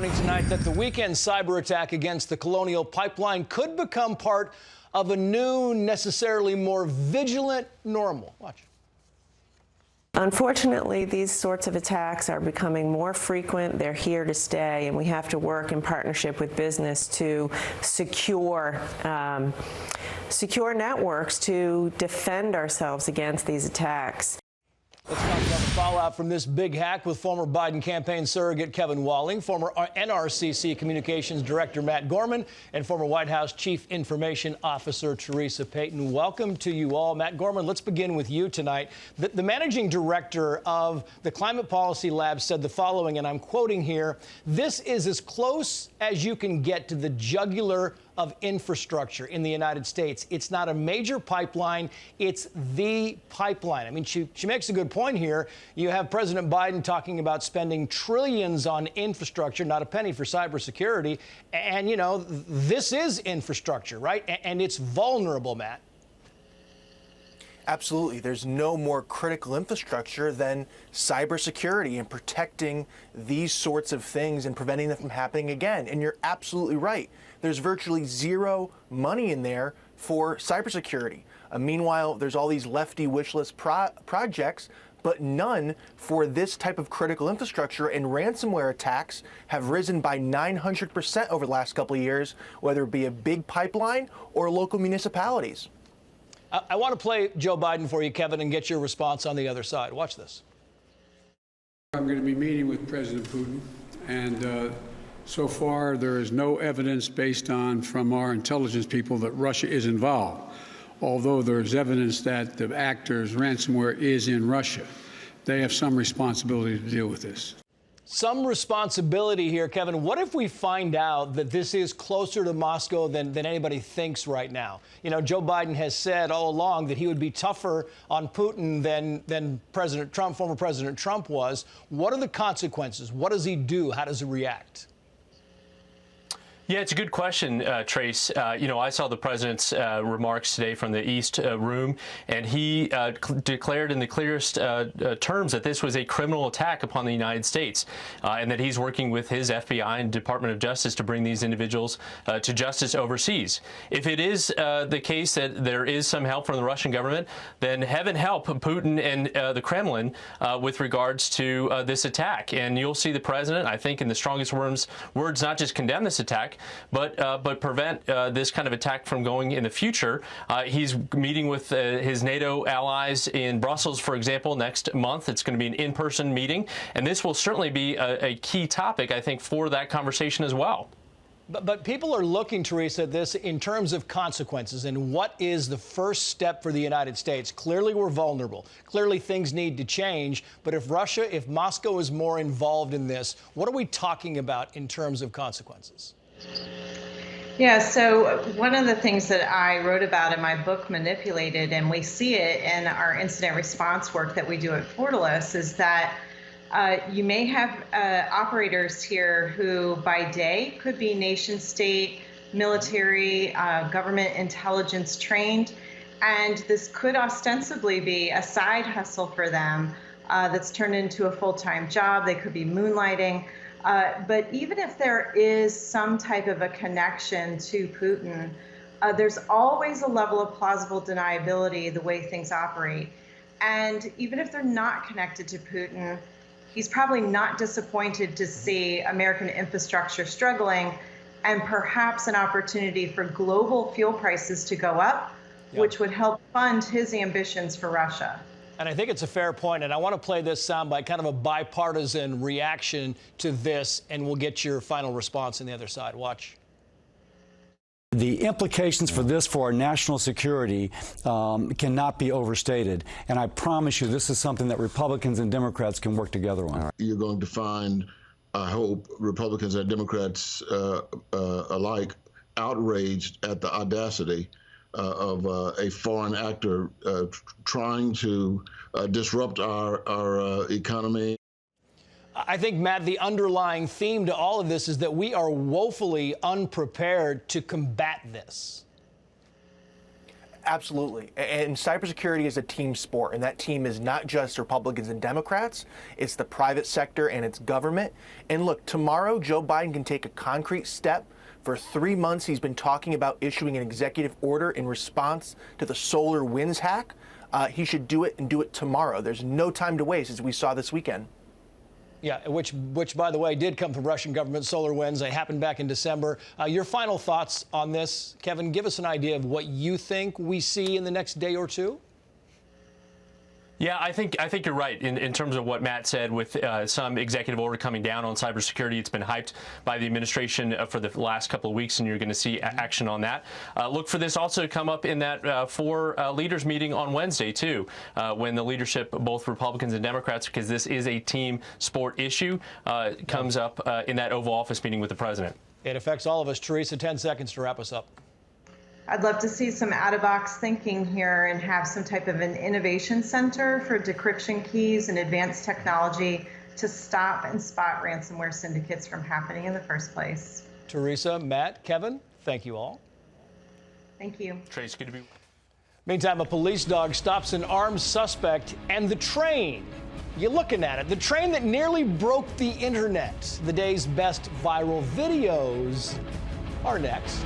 warning tonight that the weekend cyber attack against the Colonial Pipeline could become part of a new, necessarily more vigilant normal. Watch. Unfortunately, these sorts of attacks are becoming more frequent. They're here to stay, and we have to work in partnership with business to secure networks to defend ourselves against these attacks. Let's talk about the fallout from this big hack with former Biden campaign surrogate Kevin Walling, former NRCC Communications Director Matt Gorman, and former White House Chief Information Officer Theresa Payton. Welcome to you all. Matt Gorman, let's begin with you tonight. The managing director of the Climate Policy Lab said the following, and I'm quoting here, "This is as close as you can get to the jugular of infrastructure in the United States. It's not a major pipeline, it's the pipeline." I mean, she makes a good point here. You have President Biden talking about spending trillions on infrastructure, not a penny for cybersecurity. And, you know, this is infrastructure, right? And it's vulnerable, Matt. Absolutely. There's no more critical infrastructure than cybersecurity and protecting these sorts of things and preventing them from happening again. And you're absolutely right. There's virtually zero money in there for cybersecurity. Meanwhile, there's all these lefty wish list projects, but none for this type of critical infrastructure. And ransomware attacks have risen by 900% over the last couple of years, whether it be a big pipeline or local municipalities. I want to play Joe Biden for you, Kevin, and get your response on the other side. Watch this. I'm going to be meeting with President Putin, and so far there is no evidence based on from our intelligence people that Russia is involved, although there's evidence that the actors' ransomware is in Russia. They have some responsibility to deal with this. Some responsibility here, Kevin. What if we find out that this is closer to Moscow than anybody thinks right now? You know, Joe Biden has said all along that he would be tougher on Putin than President Trump, former President Trump was. What are the consequences? What does he do? How does he react? Yeah, it's a good question, Trace. You know, I saw the president's remarks today from the East Room, and he declared in the clearest terms that this was a criminal attack upon the United States, and that he's working with his FBI and Department of Justice to bring these individuals to justice overseas. If it is the case that there is some help from the Russian government, then heaven help Putin and the Kremlin with regards to this attack. And you'll see the president, I think, in the strongest words, not just condemn this attack, but prevent this kind of attack from going in the future. He's meeting with his NATO allies in Brussels, for example, next month. It's going to be an in-person meeting, and this will certainly be a key topic, I think, for that conversation as well. But people are looking, Theresa, at this in terms of consequences and what is the first step for the United States. Clearly, we're vulnerable. Clearly, things need to change. But if Moscow is more involved in this, what are we talking about in terms of consequences? Yeah, so one of the things that I wrote about in my book, Manipulated, and we see it in our incident response work that we do at Fortalice, is that you may have operators here who by day could be nation state, military, government intelligence trained, and this could ostensibly be a side hustle for them that's turned into a full-time job. They could be moonlighting. But even if there is some type of a connection to Putin, there's always a level of plausible deniability the way things operate. And even if they're not connected to Putin, he's probably not disappointed to see American infrastructure struggling and perhaps an opportunity for global fuel prices to go up, which would help fund his ambitions for Russia. And I think it's a fair point, and I want to play this soundbite, kind of a bipartisan reaction to this, and we'll get your final response on the other side. Watch. The implications for this for our national security cannot be overstated. And I promise you, this is something that Republicans and Democrats can work together on. You're going to find, I hope, Republicans and Democrats alike outraged at the audacity of a foreign actor trying to disrupt our economy. I think, Matt, the underlying theme to all of this is that we are woefully unprepared to combat this. Absolutely. And cybersecurity is a team sport, and that team is not just Republicans and Democrats. It's the private sector and it's government. And look, tomorrow Joe Biden can take a concrete step. For 3 months, he's been talking about issuing an executive order in response to the SolarWinds hack. He should do it and do it tomorrow. There's no time to waste, as we saw this weekend. Yeah, which by the way, did come from Russian government SolarWinds. It happened back in December. Your final thoughts on this, Kevin? Give us an idea of what you think we see in the next day or two. Yeah, I think you're right in terms of what Matt said with some executive order coming down on cybersecurity. It's been hyped by the administration for the last couple of weeks, and you're going to see action on that. Look for this also to come up in that four leaders meeting on Wednesday, too, when the leadership, both Republicans and Democrats, because this is a team sport issue, comes up in that Oval Office meeting with the president. It affects all of us. Theresa, 10 seconds to wrap us up. I'd love to see some out-of-box thinking here and have some type of an innovation center for decryption keys and advanced technology to stop and spot ransomware syndicates from happening in the first place. Theresa, Matt, Kevin, thank you all. Thank you. Trace, good to be. Meantime, a police dog stops an armed suspect and the train. You're looking at it. The train that nearly broke the internet. The day's best viral videos are next.